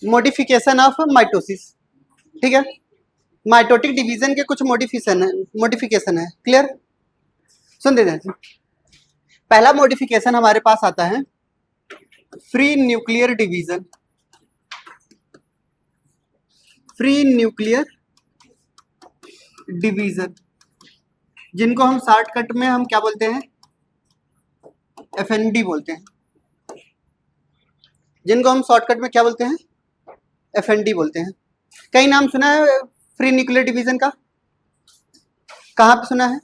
Modification of mitosis, ठीक है। Mitotic division के कुछ मॉडिफिकेशन है, क्लियर। सुन दीजिए, पहला मॉडिफिकेशन हमारे पास आता है free nuclear division. Free nuclear division, जिनको हम शॉर्टकट में हम क्या बोलते हैं, एफएनडी बोलते हैं। जिनको हम शॉर्टकट में क्या बोलते हैं, एफएनडी बोलते हैं। कई नाम सुना है फ्री न्यूक्लियर डिवीजन का, कहाँ पे सुना है?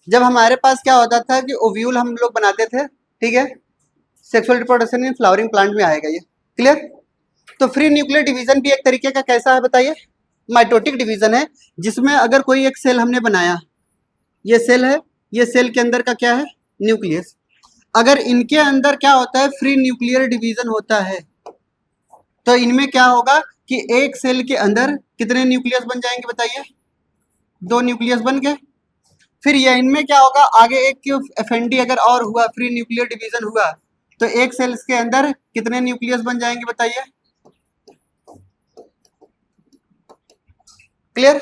जब हमारे पास क्या होता था कि ओव्यूल हम लोग बनाते थे, ठीक है, sexual reproduction in flowering plant में आएगा ये, क्लियर। तो फ्री न्यूक्लियर डिवीजन भी एक तरीके का कैसा है बताइए, माइटोटिक डिवीजन है, जिसमें अगर कोई एक सेल हमने बनाया, ये सेल है, ये सेल के अंदर का क्या है, न्यूक्लियस। अगर इनके अंदर क्या होता है, फ्री न्यूक्लियर डिवीजन होता है, तो इनमें क्या होगा कि एक सेल के अंदर कितने न्यूक्लियस बन जाएंगे बताइए, 2 न्यूक्लियस बन गए। फिर ये इनमें क्या होगा, आगे एक एफएनडी अगर और हुआ, फ्री न्यूक्लियर डिवीजन हुआ, तो एक सेल्स के अंदर कितने न्यूक्लियस बन जाएंगे बताइए, क्लियर।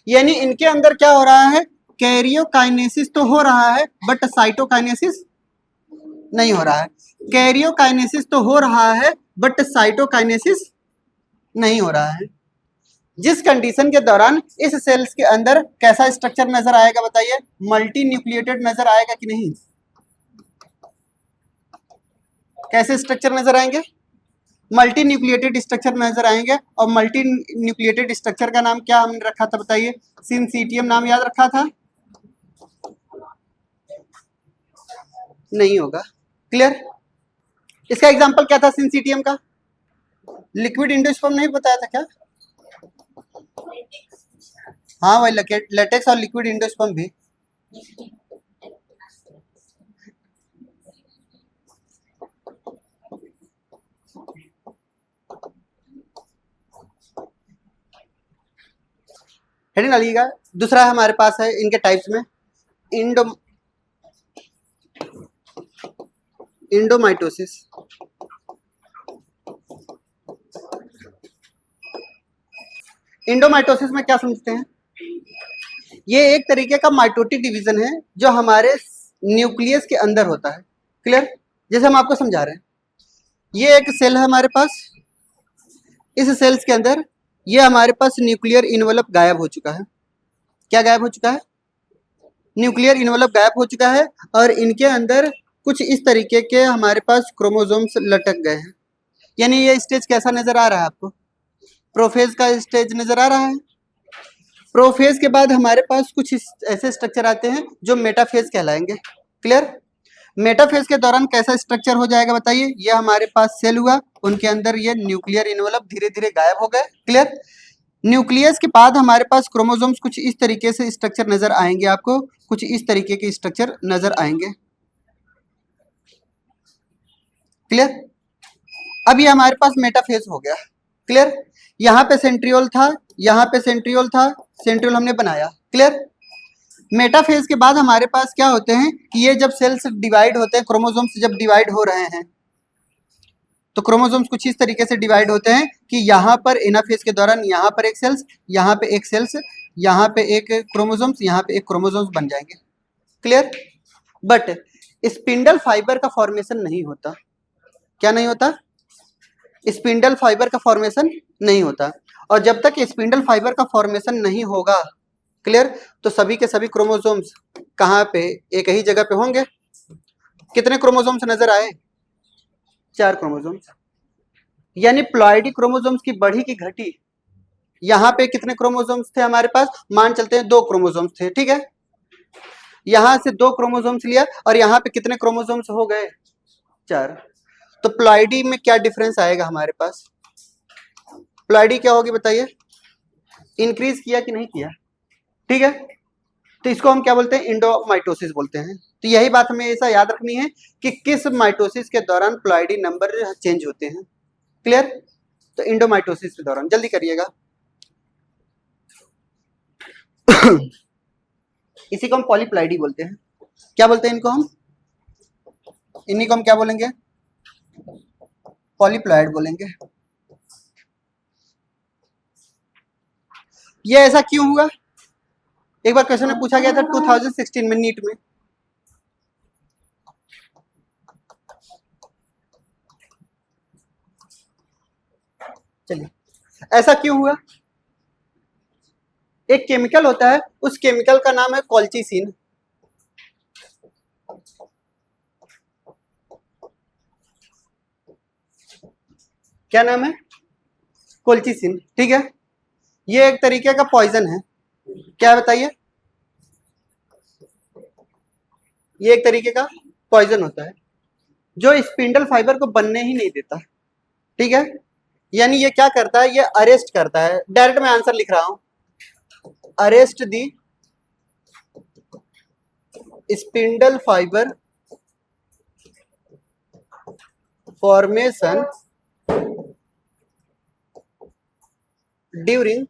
यानी इनके अंदर क्या हो रहा है, कैरियोकाइनेसिस तो हो रहा है बट साइटोकाइनेसिस नहीं हो रहा है। कैरियोकाइनेसिस तो हो रहा है बट साइटोकाइनेसिस नहीं हो रहा है। जिस कंडीशन के दौरान इस सेल्स के अंदर कैसा स्ट्रक्चर नजर आएगा बताइए, मल्टी न्यूक्लिएटेड नजर आएगा कि नहीं, कैसे स्ट्रक्चर नजर आएंगे, मल्टी न्यूक्लिएटेड स्ट्रक्चर नजर आएंगे। और मल्टी न्यूक्लिएटेड स्ट्रक्चर का नाम क्या हमने रखा था बताइए, सिंसीटियम नाम याद रखा था, नहीं होगा, क्लियर। इसका एग्जांपल क्या था सिंसीटियम का, लिक्विड इंडोस्पर्म नहीं बताया था क्या, हाँ वही लेटेक्स और लिक्विड इंडोस्पर्म भी। हेडिंग डालिएगा। दूसरा हमारे पास है इनके टाइप्स में इंडोमाइटोसिस। इंडोमाइटोसिस में क्या समझते हैं, ये एक तरीके का माइटोटिक डिवीजन है जो हमारे न्यूक्लियस के अंदर होता है, क्लियर। जैसे हम आपको समझा रहे हैं, ये एक सेल है हमारे पास, इस सेल्स के अंदर ये हमारे पास न्यूक्लियर इनवलप गायब हो चुका है। क्या गायब हो चुका है, न्यूक्लियर इनवलप गायब हो चुका है, और इनके अंदर कुछ इस तरीके के हमारे पास क्रोमोसोम्स लटक गए हैं। यानी ये स्टेज कैसा नजर आ रहा है आपको, प्रोफेज का स्टेज नजर आ रहा है। प्रोफेज के बाद हमारे पास कुछ ऐसे स्ट्रक्चर आते हैं जो मेटाफेज कहलाएंगे, क्लियर। मेटाफेज के दौरान कैसा स्ट्रक्चर हो जाएगा बताइए, ये हमारे पास सेल हुआ, उनके अंदर ये न्यूक्लियर इनवलप धीरे धीरे गायब हो गए, क्लियर। न्यूक्लियस के बाद हमारे पास क्रोमोसोम्स कुछ इस तरीके से स्ट्रक्चर नजर आएंगे, आपको कुछ इस तरीके के स्ट्रक्चर नजर आएंगे, क्लियर। अब ये हमारे पास मेटाफेज हो गया, क्लियर। यहाँ पे सेंट्रियोल था, यहाँ पे सेंट्रियोल था, सेंट्रियोल हमने बनाया, क्लियर। मेटाफेज के बाद हमारे पास क्या होते हैं कि ये जब सेल्स डिवाइड होते हैं, क्रोमोसोम्स जब डिवाइड हो रहे हैं, तो क्रोमोसोम्स कुछ इस तरीके से डिवाइड होते हैं कि यहाँ पर एनाफेज के दौरान यहाँ पर एक सेल्स, यहाँ पे एक सेल्स, यहाँ पे एक क्रोमोसोम्स, यहाँ पे एक क्रोमोसोम्स बन जाएंगे, क्लियर। बट स्पिंडल फाइबर का फॉर्मेशन नहीं होता, क्या नहीं होता, स्पिंडल फाइबर का फॉर्मेशन नहीं होता। और जब तक स्पिंडल फाइबर का फॉर्मेशन नहीं होगा, क्लियर, तो सभी के सभी क्रोमोसोम्स कहाँ पे, एक ही जगह पे होंगे। कितने क्रोमोसोम्स नजर आए, 4 क्रोमोसोम्स। यानी प्लॉइडी क्रोमोसोम्स की बढ़ी की घटी, यहाँ पे कितने क्रोमोसोम्स थे हमारे पास, मान चलते हैं 2 क्रोमोसोम्स थे, ठीक है। यहाँ से 2 क्रोमोसोम्स लिया और यहाँ पे कितने क्रोमोसोम्स हो गए, 4। तो प्लॉइडी में क्या डिफरेंस आएगा हमारे पास, प्लॉइडी क्या होगी बताइए, इंक्रीज किया कि नहीं किया, ठीक है। तो इसको हम क्या बोलते हैं, इंडोमाइटोसिस बोलते हैं। तो यही बात हमें ऐसा याद रखनी है कि किस माइटोसिस के दौरान प्लॉइडी नंबर चेंज होते हैं, क्लियर। तो इंडोमाइटोसिस के दौरान, जल्दी करिएगा। इसी को हम पॉलीप्लॉइडी बोलते हैं, क्या बोलते हैं इनको हम, इन्हीं को हम क्या बोलेंगे, पॉलीप्लॉइड बोलेंगे। ये ऐसा क्यों हुआ? एक बार क्वेश्चन में पूछा गया था 2016 में नीट में। चलिए, ऐसा क्यों हुआ? एक केमिकल होता है, उस केमिकल का नाम है कॉल्चिसिन। क्या नाम है? कोल्चिसिन। ठीक है, ये एक तरीके का पॉइजन है। क्या बताइए? ये एक तरीके का पॉइजन होता है जो स्पिंडल फाइबर को बनने ही नहीं देता। ठीक है, यानी ये क्या करता है, ये अरेस्ट करता है। डायरेक्ट मैं आंसर लिख रहा हूं, arrest the spindle fibre formation during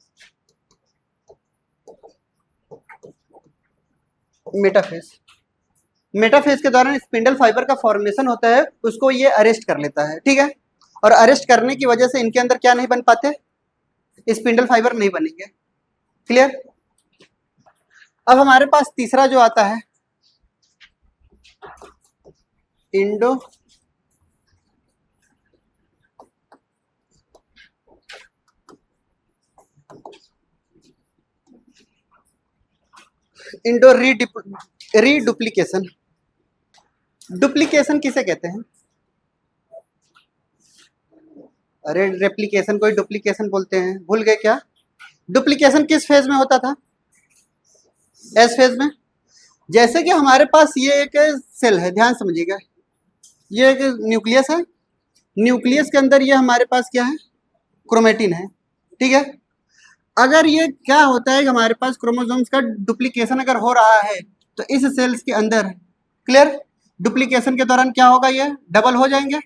metaphase. Metaphase के दौरान स्पिंडल फाइबर का फॉर्मेशन होता है, उसको ये अरेस्ट कर लेता है। ठीक है, और अरेस्ट करने की वजह से इनके अंदर क्या नहीं बन पाते, स्पिंडल फाइबर नहीं बनेंगे। क्लियर? अब हमारे पास तीसरा जो आता है इंडो रीडुप्लीकेशन। डुप्लीकेशन किसे कहते हैं? अरे रेप्लिकेशन को ही डुप्लीकेशन बोलते हैं, भूल गए क्या? डुप्लीकेशन किस फेज में होता था? एस फेज में। जैसे कि हमारे पास ये एक सेल है, ध्यान समझिएगा, ये एक न्यूक्लियस है। न्यूक्लियस के अंदर ये हमारे पास क्या है, क्रोमेटिन है। ठीक है, अगर ये क्या होता है, हमारे पास क्रोमोसोम्स का डुप्लीकेशन अगर हो रहा है तो इस सेल्स के अंदर, क्लियर, डुप्लीकेशन के दौरान क्या होगा, ये डबल हो जाएंगे।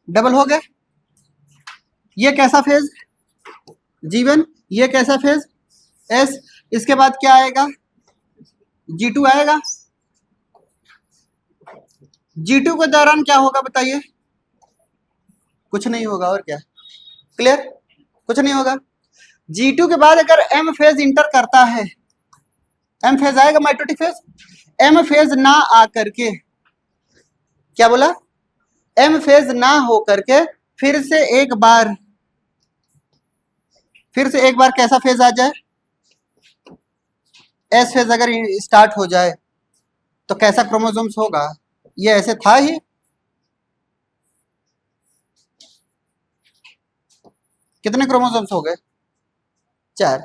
डबल हो गए। ये कैसा फेज? G1। ये कैसा फेज? S। इसके बाद क्या आएगा, G2 आएगा। G2 के दौरान क्या होगा बताइए? कुछ नहीं होगा, और क्या? क्लियर? कुछ नहीं होगा। G2 के बाद अगर M फेज इंटर करता है, M फेज आएगा, माइटोटिक फेज। M फेज ना आकर के, क्या बोला, M फेज ना हो करके फिर से एक बार कैसा फेज आ जाए, S फेज अगर स्टार्ट हो जाए तो कैसा क्रोमोसोम्स होगा? ये ऐसे था ही। कितने क्रोमोसोम्स हो गए? 4।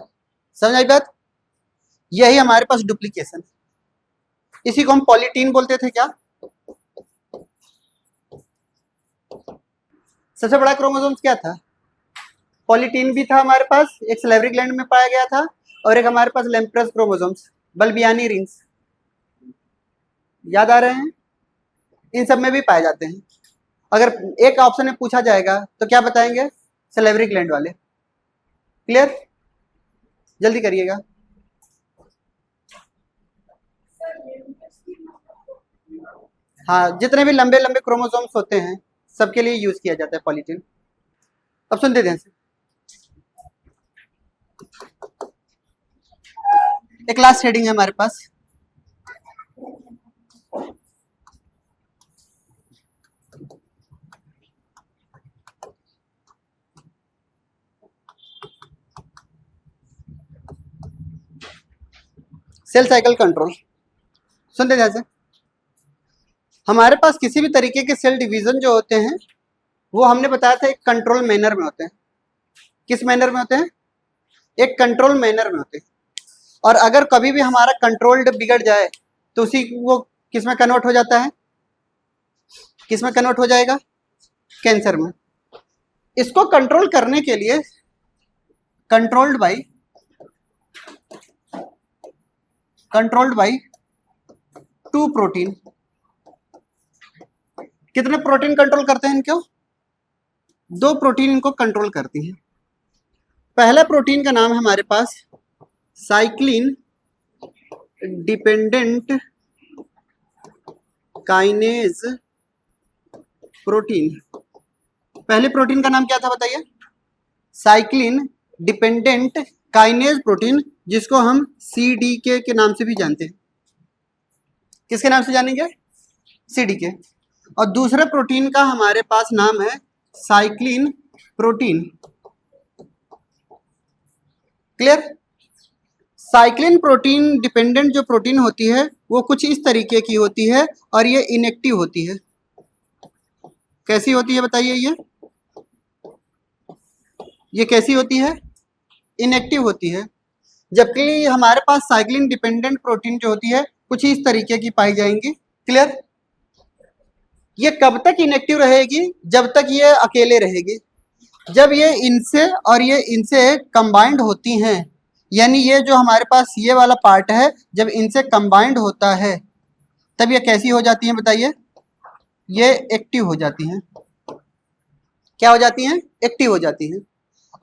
समझ आई बात? यही हमारे पास डुप्लीकेशन। इसी को हम पॉलीटीन बोलते थे। क्या? सबसे बड़ा क्रोमोसोम्स क्या था? पॉलीटीन भी था हमारे पास, एक सलेवरी ग्लैंड में पाया गया था, और एक हमारे पास लेम्प्रस क्रोमोसोम्स, बल्बियानी रिंग्स। याद आ रहे हैं? इन सब में भी पाए जाते हैं। अगर एक ऑप्शन में पूछा जाएगा तो क्या बताएंगे? सलेवरी ग्लैंड वाले। क्लियर? जल्दी करिएगा। हाँ, जितने भी लंबे लंबे क्रोमोसोम्स होते हैं सबके लिए यूज किया जाता है पॉलीटीन। अब सुनते ध्यान से, एक लास्ट हेडिंग है हमारे पास, सेल साइकिल कंट्रोल। सुनते ध्यान से, हमारे पास किसी भी तरीके के सेल डिवीजन जो होते हैं वो हमने बताया था एक कंट्रोल मैनर में होते हैं। किस मैनर में होते हैं? एक कंट्रोल मैनर में होते हैं। और अगर कभी भी हमारा कंट्रोल्ड बिगड़ जाए तो उसी वो किस में कन्वर्ट हो जाता है? किस में कन्वर्ट हो जाएगा? कैंसर में। इसको कंट्रोल करने के लिए कंट्रोल्ड बाई 2 प्रोटीन। कितने प्रोटीन कंट्रोल करते हैं इनको? 2 प्रोटीन इनको कंट्रोल करती हैं। पहला प्रोटीन का नाम है हमारे पास साइक्लिन डिपेंडेंट काइनेज प्रोटीन। पहले प्रोटीन का नाम क्या था बताइए? साइक्लिन डिपेंडेंट काइनेज प्रोटीन, जिसको हम सीडीके के नाम से भी जानते हैं। किसके नाम से जानेंगे? सीडीके। और दूसरे प्रोटीन का हमारे पास नाम है cyclin protein. Clear? Cyclin protein dependent जो प्रोटीन होती है वो कुछ इस तरीके की होती है और ये इनएक्टिव होती है। कैसी होती है बताइए? ये कैसी होती है? इनएक्टिव होती है। जबकि हमारे पास साइक्लिन डिपेंडेंट प्रोटीन जो होती है कुछ इस तरीके की पाई जाएंगी। क्लियर? ये कब तक इनएक्टिव रहेगी? जब तक ये अकेले रहेगी। जब ये इनसे कंबाइंड होती हैं, यानी ये जो हमारे पास ये वाला पार्ट है जब इनसे कंबाइंड होता है तब ये कैसी हो जाती हैं बताइए? ये एक्टिव हो जाती हैं। क्या हो जाती हैं? एक्टिव हो जाती हैं।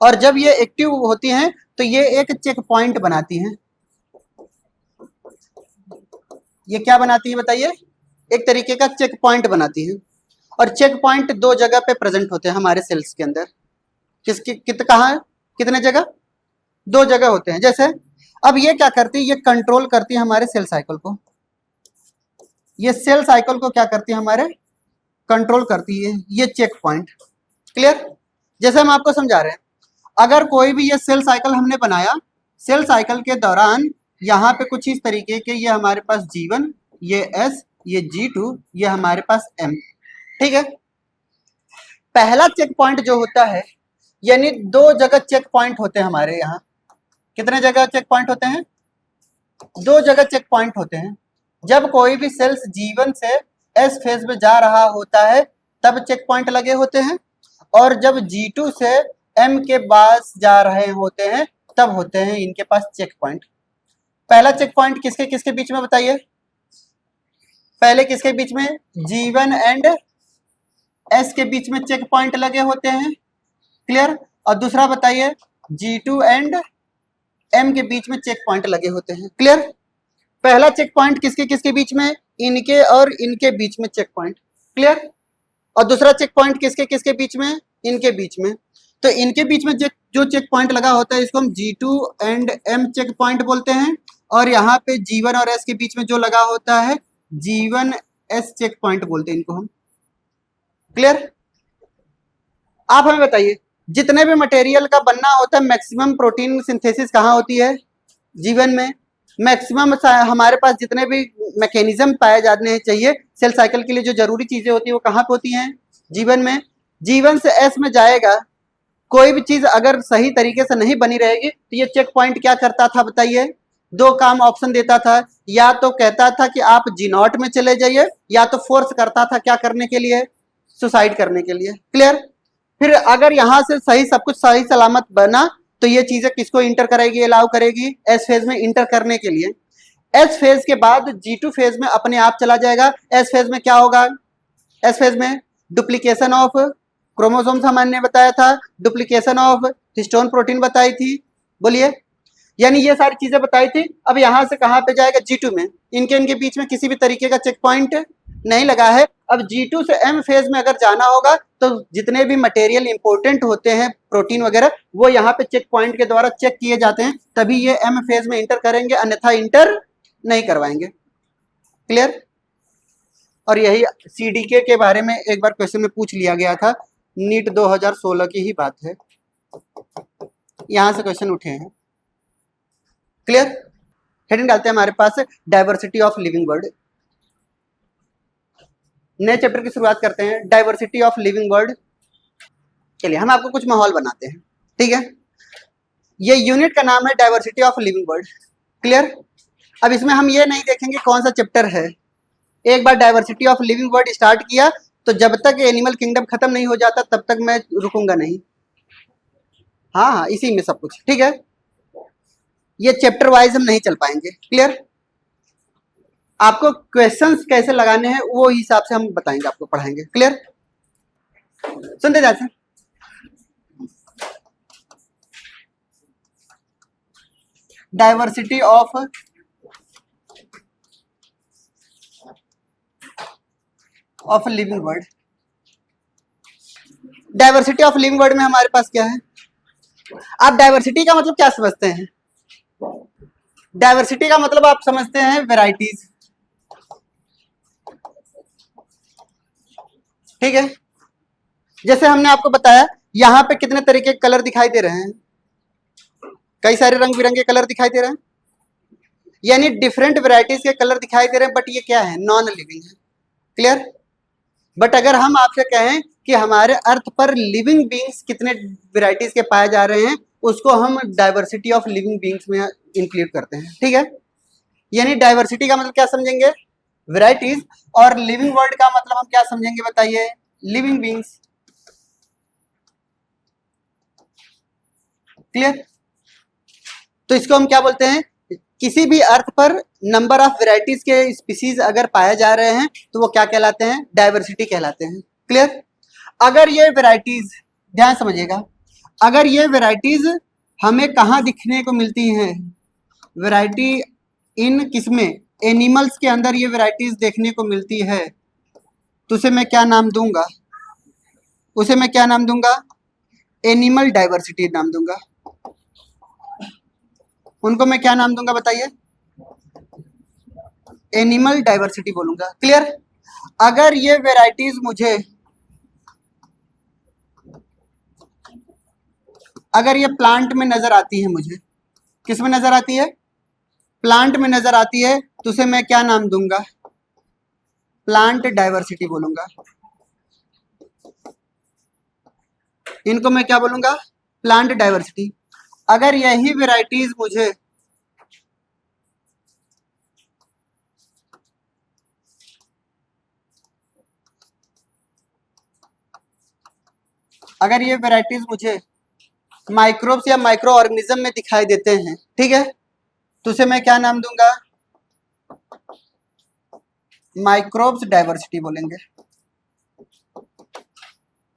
और जब ये एक्टिव होती हैं तो ये एक चेक पॉइंट बनाती हैं। ये क्या बनाती है बताइए? एक तरीके का चेक पॉइंट बनाती है। और चेक पॉइंट दो जगह पे प्रेजेंट होते हैं हमारे सेल्स के अंदर। कहाँ? कितने जगह? दो जगह होते हैं। जैसे अब ये क्या करती है? ये कंट्रोल करती है हमारे सेल साइकिल को। ये सेल साइकिल को क्या करती है? हमारे कंट्रोल करती है ये चेक पॉइंट। क्लियर? जैसे हम आपको समझा रहे हैं, अगर कोई भी ये सेल साइकिल हमने बनाया, सेल साइकिल के दौरान यहाँ पे कुछ इस तरीके के ये हमारे पास G1, ये S, ये G2, ये हमारे पास M। ठीक है? पहला चेक पॉइंट जो होता है, यानी दो जगह चेक पॉइंट होते हैं हमारे यहाँ। कितने जगह चेक पॉइंट होते हैं? दो जगह चेक पॉइंट होते हैं। जब कोई भी सेल्स G1 से S फेज में जा रहा होता है तब चेक पॉइंट लगे होते हैं, और जब G2 से M के पास जा रहे होते हैं तब होते हैं इनके पास चेक पॉइंट। पहला चेक पॉइंट किसके किसके बीच में बताइए? पहले किसके बीच में? G1 एंड S के बीच में चेक पॉइंट लगे होते हैं। क्लियर? और दूसरा बताइए, G2 एंड M के बीच में चेक पॉइंट लगे होते हैं। क्लियर? पहला चेक पॉइंट किसके किसके बीच में? इनके और इनके बीच में चेक पॉइंट। क्लियर? और दूसरा चेक पॉइंट किसके किसके बीच में? इनके बीच में। तो इनके बीच में जो चेक पॉइंट लगा होता है इसको हम G2 and M check point बोलते हैं, और यहाँ पे G1 और S के बीच में जो लगा होता है G1 S चेक पॉइंट बोलते हैं इनको हम। क्लियर? आप हमें बताइए, जितने भी मटेरियल का बनना होता है मैक्सिमम प्रोटीन सिंथेसिस कहाँ होती है? जीवन में। मैक्सिमम हमारे पास जितने भी मैकेनिज्म पाए जाने चाहिए सेल साइकिल के लिए, जो जरूरी चीजें होती है वो कहाँ पे होती हैं? जीवन में। जीवन से एस में जाएगा, कोई भी चीज अगर सही तरीके से नहीं बनी रहेगी तो ये चेक पॉइंट क्या करता था बताइए? दो काम ऑप्शन देता था, या तो कहता था कि आप G0 में चले जाइए, या तो फोर्स करता था क्या करने के लिए? सुसाइड करने के लिए। क्लियर? फिर अगर यहाँ से सही सब कुछ सही सलामत बना तो ये चीजें किसको इंटर करेगी? अलाउ करेगी एस फेज में इंटर करने के लिए। एस फेज के बाद G2 फेज में अपने आप चला जाएगा। एस फेज में क्या होगा? एस फेज में डुप्लीकेशन ऑफ क्रोमोसोम्स हमने बताया था, डुप्लीकेशन ऑफ हिस्टोन प्रोटीन बताई थी। बोलिए, यानी ये सारी चीजें बताई थी। अब यहाँ से कहाँ पे जाएगा? G2 में। इनके इनके बीच में किसी भी तरीके का चेक पॉइंट नहीं लगा है। अब G2 से M फेज में अगर जाना होगा तो जितने भी मटेरियल इंपॉर्टेंट होते हैं प्रोटीन वगैरह वो यहाँ पे चेक पॉइंट के द्वारा चेक किए जाते हैं, तभी ये M फेज में इंटर करेंगे, अन्यथा इंटर नहीं करवाएंगे। क्लियर? और यही CDK के बारे में एक बार क्वेश्चन में पूछ लिया गया था, नीट 2016 की ही बात है, यहां से क्वेश्चन उठे हैं। क्लियर? हेडिंग डालते हैं हमारे पास डाइवर्सिटी ऑफ लिविंग वर्ल्ड। नए चैप्टर की शुरुआत करते हैं, डाइवर्सिटी ऑफ लिविंग वर्ल्ड। चलिए हम आपको कुछ माहौल बनाते हैं। ठीक है? ये यूनिट का नाम है diversity of living world. Clear? अब इसमें हम ये नहीं देखेंगे कौन सा चैप्टर है। एक बार diversity of living world start किया तो जब तक एनिमल किंगडम खत्म नहीं हो जाता तब तक मैं रुकूंगा नहीं। हाँ हाँ, इसी में सब कुछ। ठीक है? ये चैप्टर वाइज हम नहीं चल पाएंगे। क्लियर? आपको क्वेश्चंस कैसे लगाने हैं वो हिसाब से हम बताएंगे, आपको पढ़ाएंगे। क्लियर? सुनते जाते हैं। Diversity of of living word. Diversity of living word में हमारे पास क्या है? आप डाइवर्सिटी का मतलब क्या समझते हैं? डाइवर्सिटी का मतलब आप समझते हैं वैरायटीज, ठीक है। जैसे हमने आपको बताया यहाँ पे कितने तरीके के कलर दिखाई दे रहे हैं, कई सारे रंग बिरंगे कलर दिखाई दे रहे हैं, यानी डिफरेंट वैरायटीज के कलर दिखाई दे रहे हैं, बट ये क्या है? नॉन लिविंग है। क्लियर? बट अगर हम आपसे कहें कि हमारे अर्थ पर लिविंग बीइंग्स कितने वैरायटीज के पाए जा रहे हैं, उसको हम डाइवर्सिटी ऑफ लिविंग बीइंग्स में इंक्लूड करते हैं, ठीक है। यानी डाइवर्सिटी का मतलब क्या समझेंगे? वैरायटीज। और लिविंग वर्ड का मतलब हम क्या समझेंगे बताइए? Living beings. क्लियर? तो इसको हम क्या बोलते हैं? किसी भी अर्थ पर नंबर ऑफ वैरायटीज के स्पीसीज अगर पाए जा रहे हैं तो वो क्या कहलाते हैं? डाइवर्सिटी कहलाते हैं। क्लियर? अगर ये वैरायटीज, ध्यान समझिएगा, अगर ये वैरायटीज हमें कहाँ दिखने को मिलती हैं? वैरायटी इन किसमें? एनिमल्स के अंदर ये वैरायटीज देखने को मिलती है, तो उसे मैं क्या नाम दूंगा? उसे मैं क्या नाम दूंगा? एनिमल डाइवर्सिटी नाम दूंगा। उनको मैं क्या नाम दूंगा बताइए? एनिमल डाइवर्सिटी बोलूंगा। क्लियर? अगर ये वैरायटीज मुझे, अगर ये प्लांट में नजर आती है, मुझे किस में नजर आती है? प्लांट में नजर आती है, तो उसे मैं क्या नाम दूंगा? प्लांट डाइवर्सिटी बोलूंगा। इनको मैं क्या बोलूंगा? Plant diversity. अगर यही वैरायटीज मुझे अगर ये वैरायटीज मुझे माइक्रोब्स या माइक्रो ऑर्गेनिज्म में दिखाई देते हैं, ठीक है, तो उसे मैं क्या नाम दूंगा? माइक्रोब्स डाइवर्सिटी बोलेंगे।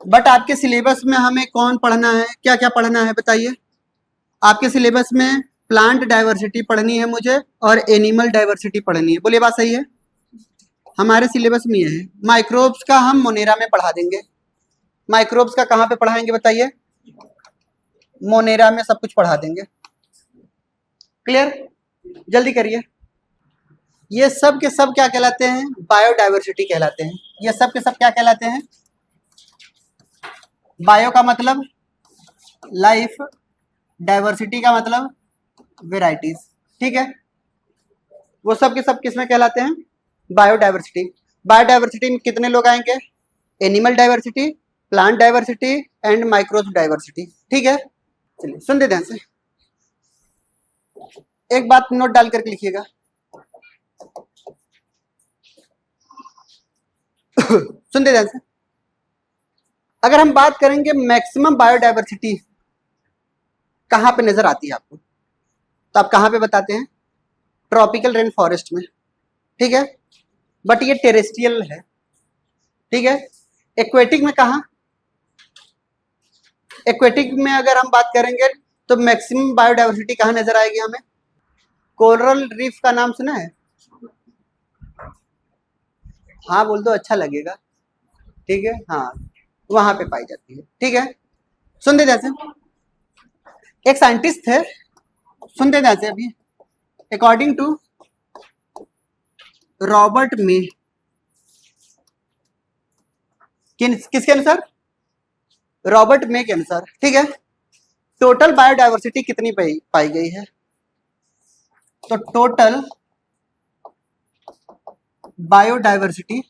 बट आपके सिलेबस में हमें कौन पढ़ना है, क्या क्या पढ़ना है बताइए? आपके सिलेबस में प्लांट डाइवर्सिटी पढ़नी है मुझे और एनिमल डाइवर्सिटी पढ़नी है। बोलिए बात सही है? हमारे सिलेबस में ये है। माइक्रोब्स का हम मोनेरा में पढ़ा देंगे। माइक्रोब्स का कहाँ पे पढ़ाएंगे बताइए? मोनेरा में सब कुछ पढ़ा देंगे। क्लियर? जल्दी करिए। ये सब के सब क्या कहलाते हैं? बायोडाइवर्सिटी कहलाते हैं। ये सब के सब क्या कहलाते हैं? बायो का मतलब लाइफ, डाइवर्सिटी का मतलब वेराइटीज, ठीक है। वो सब के सब किसमें कहलाते हैं? बायोडाइवर्सिटी। बायोडाइवर्सिटी में कितने लोग आएंगे? Animal diversity, plant diversity and microbe diversity, ठीक है। चलिए सुन दे ध्यान से, एक बात नोट डाल करके लिखिएगा। सुन दे ध्यान से, अगर हम बात करेंगे मैक्सिमम बायोडाइवर्सिटी कहां पे नजर आती है आपको, तो आप कहां पे बताते हैं? ट्रॉपिकल रेन फॉरेस्ट में, ठीक है। बट ये टेरेस्ट्रियल है, ठीक है। एक्वेटिक में कहा? एक्वेटिक में अगर हम बात करेंगे तो मैक्सिमम बायोडाइवर्सिटी कहां नजर आएगी हमें? कोरल रीफ का नाम सुना है? हाँ बोल दो, अच्छा लगेगा, ठीक है। हाँ वहां पे पाई जाती है, ठीक है। सुन दे जैसे, एक साइंटिस्ट थे, सुन दे जैसे अभी, अकॉर्डिंग टू रॉबर्ट मे, किसके अनुसार? रॉबर्ट मे के अनुसार, ठीक है। टोटल बायोडाइवर्सिटी कितनी पाई गई है? तो टोटल बायोडाइवर्सिटी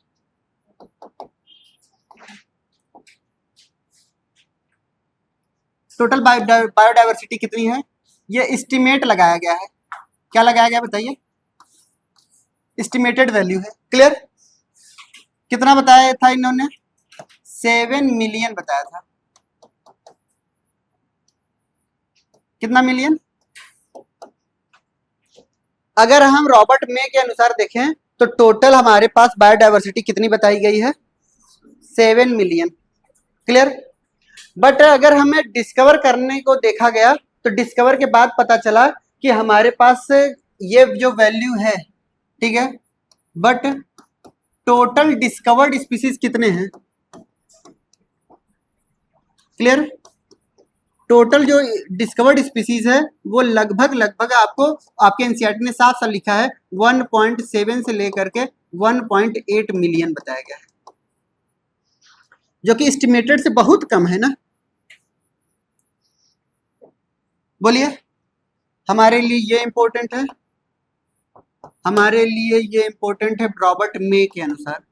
बायोडाइवर्सिटी कितनी है? ये एस्टिमेट लगाया गया है। क्या लगाया गया बताइए? एस्टिमेटेड वैल्यू है। क्लियर? कितना बताया था इन्होंने? 7 मिलियन बताया था। कितना मिलियन? अगर हम रॉबर्ट मे के अनुसार देखें तो टोटल हमारे पास बायोडाइवर्सिटी कितनी बताई गई है? 7 मिलियन। क्लियर? बट अगर हमें डिस्कवर करने को देखा गया तो डिस्कवर के बाद पता चला कि हमारे पास ये जो वैल्यू है, ठीक है, बट टोटल डिस्कवर्ड स्पीसीज कितने हैं? क्लियर? टोटल जो डिस्कवर्ड स्पीसीज है वो लगभग लगभग आपको आपके एनसीईआरटी ने साफ साफ लिखा है 1.7 से लेकर के 1.8 मिलियन बताया गया है, जो कि एस्टिमेटेड से बहुत कम है ना। बोलिए, हमारे लिए ये इंपॉर्टेंट है, हमारे लिए ये इंपॉर्टेंट है रॉबर्ट मे के अनुसार।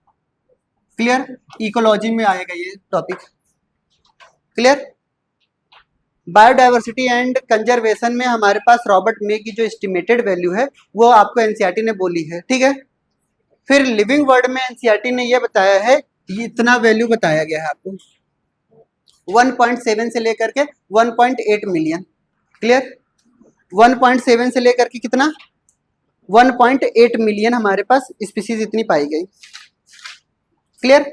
क्लियर? इकोलॉजी में आएगा ये topic. Clear? Biodiversity and conservation में हमारे पास रॉबर्ट मे की जो एस्टिमेटेड वैल्यू है वो आपको एनसीईआरटी ने बोली है, ठीक है। फिर लिविंग वर्ड में एनसीईआरटी ने ये बताया है, ये इतना वैल्यू बताया गया है आपको 1.7 से लेकर के 1.8 मिलियन। क्लियर? 1.7 से लेकर के कितना 1.8 मिलियन हमारे पास स्पीसीज इतनी पाई गई। क्लियर?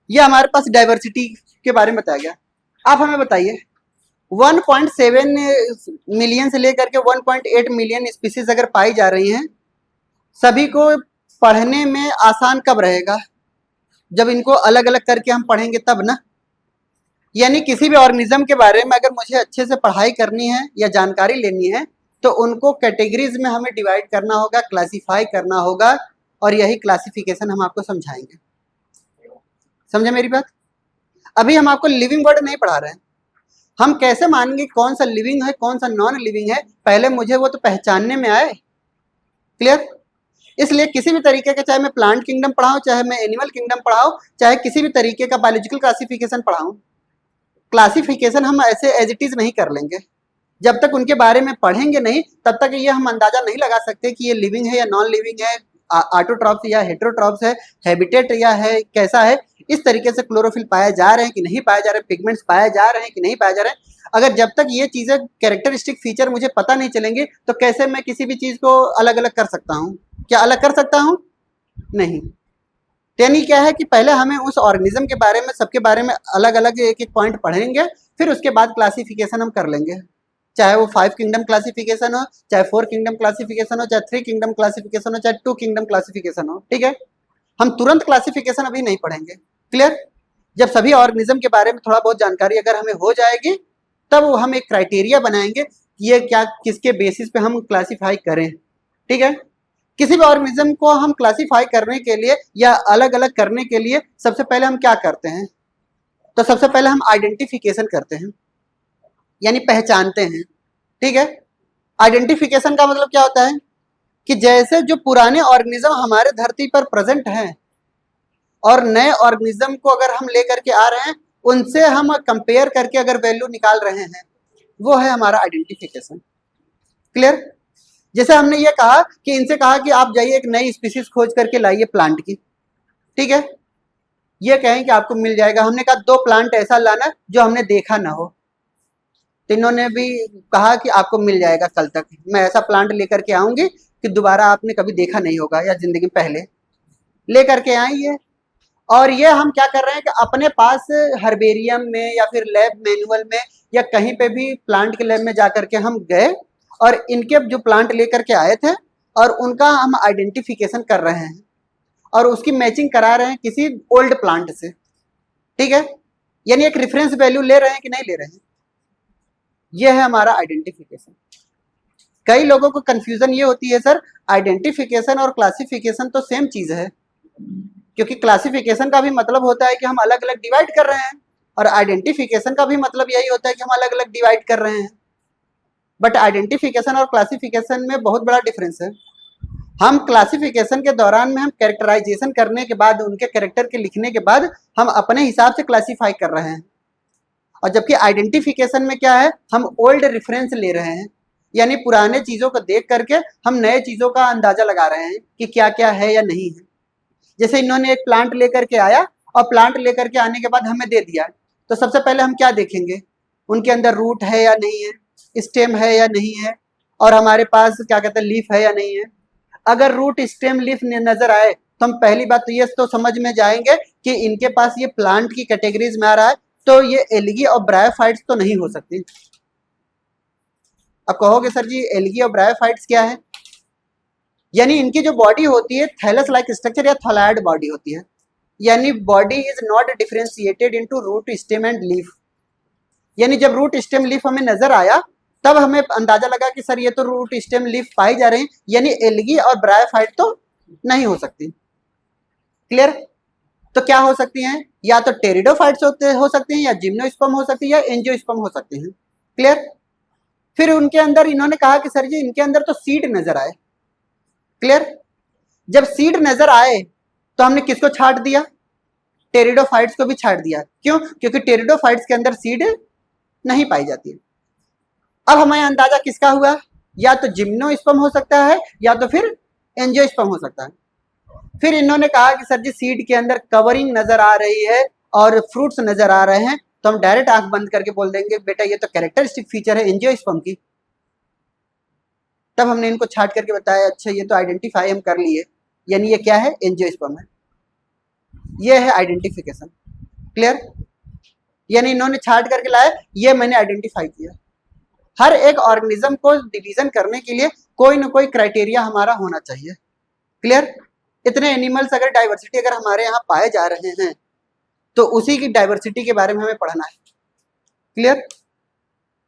ये हमारे पास डाइवर्सिटी के बारे में बताया गया। आप हमें बताइए 1.7 मिलियन से लेकर के 1.8 मिलियन स्पीसीज अगर पाई जा रही हैं, सभी को पढ़ने में आसान कब रहेगा? जब इनको अलग अलग करके हम पढ़ेंगे तब ना। यानी किसी भी ऑर्गेनिज्म के बारे में अगर मुझे अच्छे से पढ़ाई करनी है या जानकारी लेनी है तो उनको कैटेगरीज में हमें डिवाइड करना होगा, क्लासिफाई करना होगा, और यही क्लासिफिकेशन हम आपको समझाएंगे। समझे मेरी बात? अभी हम आपको लिविंग वर्ड नहीं पढ़ा रहे हैं। हम कैसे मानेंगे कौन सा लिविंग है कौन सा नॉन लिविंग है? पहले मुझे वो तो पहचानने में आए। क्लियर? इसलिए किसी भी तरीके का, चाहे मैं प्लांट किंगडम पढ़ाऊं, चाहे मैं एनिमल किंगडम पढ़ाऊं, चाहे किसी भी तरीके का बायोलॉजिकल क्लासिफिकेशन पढ़ाऊं, क्लासिफिकेशन हम ऐसे एज इट इज नहीं कर लेंगे। जब तक उनके बारे में पढ़ेंगे नहीं तब तक ये हम अंदाजा नहीं लगा सकते कि ये लिविंग है या नॉन लिविंग है, ऑटोट्रॉप्स या हेटेरोट्रॉप्स है, हैबिटेट या है कैसा है, इस तरीके से क्लोरोफिल पाए जा रहे हैं कि नहीं पाए जा रहे, पिगमेंट्स पाए जा रहे हैं कि नहीं पाए जा रहे हैं। अगर जब तक ये चीजें कैरेक्टरिस्टिक फीचर मुझे पता नहीं चलेंगे तो कैसे मैं किसी भी चीज को अलग अलग कर सकता हूँ? क्या अलग कर सकता हूँ? नहीं। यानी क्या है कि पहले हमें उस ऑर्गेनिज्म के बारे में, सबके बारे में अलग अलग एक एक पॉइंट पढ़ेंगे, फिर उसके बाद क्लासिफिकेशन हम कर लेंगे। चाहे वो 5 किंगडम क्लासिफिकेशन हो, चाहे 4 किंगडम क्लासिफिकेशन हो, चाहे 3 किंगडम क्लासिफिकेशन हो, चाहे 2 किंगडम क्लासिफिकेशन हो, ठीक है। हम तुरंत क्लासिफिकेशन अभी नहीं पढ़ेंगे। क्लियर? जब सभी ऑर्गेनिज्म के बारे में थोड़ा बहुत जानकारी अगर हमें हो जाएगी तब हम एक क्राइटेरिया बनाएंगे कि ये क्या, किसके बेसिस पे हम क्लासिफाई करें, ठीक है। किसी भी ऑर्गेनिज्म को हम क्लासिफाई करने के लिए या अलग अलग करने के लिए सबसे पहले हम क्या करते हैं? तो सबसे पहले हम आइडेंटिफिकेशन करते हैं, यानी पहचानते हैं, ठीक है। आइडेंटिफिकेशन का मतलब क्या होता है कि जैसे जो पुराने ऑर्गेनिज्म हमारे धरती पर प्रेजेंट हैं और नए ऑर्गेनिज्म को अगर हम लेकर के आ रहे हैं, उनसे हम कंपेयर करके अगर वैल्यू निकाल रहे हैं, वो है हमारा आइडेंटिफिकेशन। क्लियर? जैसे हमने ये कहा कि इनसे कहा कि आप जाइए एक नई स्पीसीज खोज करके लाइए प्लांट की, ठीक है। ये कहें कि आपको मिल जाएगा, हमने कहा 2 प्लांट ऐसा लाना जो हमने देखा ना हो, तो इन्होंने भी कहा कि आपको मिल जाएगा कल तक, मैं ऐसा प्लांट लेकर के आऊंगी कि दोबारा आपने कभी देखा नहीं होगा या जिंदगी में पहले लेकर के आई है। और ये हम क्या कर रहे हैं कि अपने पास हर्बेरियम में या फिर लैब मैनुअल में या कहीं पे भी प्लांट के लैब में जाकर के हम गए और इनके जो प्लांट लेकर के आए थे और उनका हम आइडेंटिफिकेशन कर रहे हैं और उसकी मैचिंग करा रहे हैं किसी ओल्ड प्लांट से, ठीक है। यानी एक रेफरेंस वैल्यू ले रहे हैं कि नहीं ले रहे हैं, ये है हमारा आइडेंटिफिकेशन। कई लोगों को कंफ्यूजन ये होती है, सर आइडेंटिफिकेशन और क्लासिफिकेशन तो सेम चीज है, क्योंकि क्लासिफिकेशन का भी मतलब होता है कि हम अलग अलग डिवाइड कर रहे हैं और आइडेंटिफिकेशन का भी मतलब यही होता है कि हम अलग अलग डिवाइड कर रहे हैं। बट आइडेंटिफिकेशन और क्लासिफिकेशन में बहुत बड़ा डिफरेंस है। हम क्लासिफिकेशन के दौरान में हम कैरेक्टराइजेशन करने के बाद, उनके कैरेक्टर के लिखने के बाद हम अपने हिसाब से क्लासिफाई कर रहे हैं, और जबकि आइडेंटिफिकेशन में क्या है, हम ओल्ड रेफरेंस ले रहे हैं, यानी पुराने चीजों को देख करके हम नए चीजों का अंदाजा लगा रहे हैं कि क्या क्या है या नहीं है। जैसे इन्होंने एक प्लांट लेकर के आया और प्लांट लेकर के आने के बाद हमें दे दिया, तो सबसे पहले हम क्या देखेंगे, उनके अंदर रूट है या नहीं है, स्टेम है या नहीं है, और हमारे पास क्या कहते हैं लीफ है या नहीं है। अगर रूट स्टेम लीफ नजर आए तो हम पहली बात तो ये तो समझ में जाएंगे कि इनके पास ये प्लांट की कैटेगरीज में आ रहा है, तो ये एल्गी और ब्रायोफाइट्स तो नहीं हो सकती। अब कहोगे सर जी एल्गी और ब्रायोफाइट्स क्या है? यानी इनकी जो बॉडी होती है थैलस लाइक स्ट्रक्चर या थैलाइड बॉडी होती है, यानी body is not differentiated into root stem and leaf. यानी जब रूट स्टेम लीफ हमें नजर आया तब हमें अंदाजा लगा कि सर ये तो रूट स्टेम लीफ पाई जा रही हैं, यानी एल्गी और ब्रायोफाइट तो नहीं हो सकती। क्लियर? तो क्या हो सकती हैं, या तो टेरिडोफाइट्स हो सकती हैं, या जिम्नोस्पर्म हो सकती है, या एंजियोस्पर्म हो सकते हैं। क्लियर? फिर उनके अंदर इन्होंने कहा कि सर जी इनके अंदर तो सीड नजर आए। क्लियर? जब सीड नजर आए तो हमने किसको छाट दिया, टेरिडोफाइट्स को भी छाट दिया। क्यों? क्योंकि टेरिडोफाइट्स के अंदर सीड नहीं पाई जाती। अब हमें अंदाजा किसका हुआ, या तो जिम्नोस्पर्म हो सकता है या तो फिर एंजियोस्पर्म हो सकता है। फिर इन्होंने कहा कि सर जी सीड के अंदर कवरिंग नजर आ रही है और फ्रूट्स नजर आ रहे हैं, तो हम डायरेक्ट आंख बंद करके बोल देंगे बेटा ये तो कैरेक्टरिस्टिक फीचर है एंजियोस्पर्म की। तब हमने इनको छाट करके बताया अच्छा ये तो आइडेंटिफाई हम कर लिए, यानी ये क्या है, एंजियोस्पर्म है। ये है आइडेंटिफिकेशन। क्लियर? यानी इन्होंने छाट करके लाया, ये मैंने आइडेंटिफाई किया। हर एक ऑर्गेनिज्म को डिवीजन करने के लिए कोई ना कोई क्राइटेरिया हमारा होना चाहिए। क्लियर? इतने एनिमल्स अगर डाइवर्सिटी अगर हमारे यहाँ पाए जा रहे हैं तो उसी की डाइवर्सिटी के बारे में हमें पढ़ना है। क्लियर?